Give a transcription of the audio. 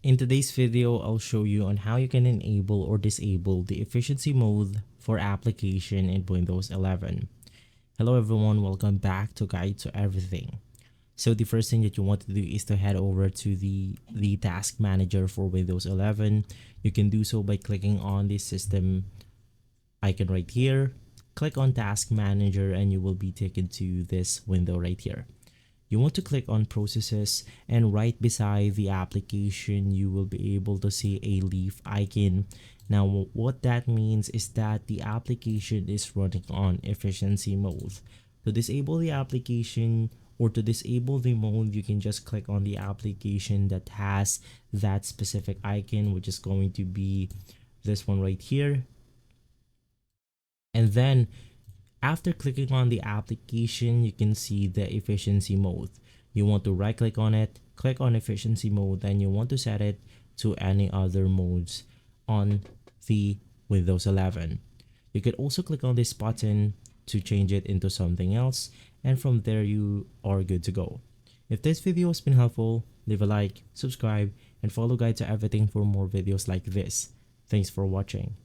In today's video, I'll show you on how you can enable or disable the efficiency mode for application in Windows 11. Hello everyone, welcome back to Guide to Everything. So the first thing that you want to do is to head over to the task manager for Windows 11. You can do so by clicking on the system icon right here. Click on task manager and you will be taken to this window right here. You want to click on processes, and right beside the application you will be able to see a leaf icon. Now what that means is that the application is running on efficiency mode. To disable the application or to disable the mode, you can just click on the application that has that specific icon, which is going to be this one right here. And then after clicking on the application, you can see the efficiency mode. You want to right click on it, click on efficiency mode, and you want to set it to any other modes on the Windows 11. You could also click on this button to change it into something else, and from there you are good to go. If this video has been helpful, leave a like, subscribe, and follow Guide to Everything for more videos like this. Thanks for watching.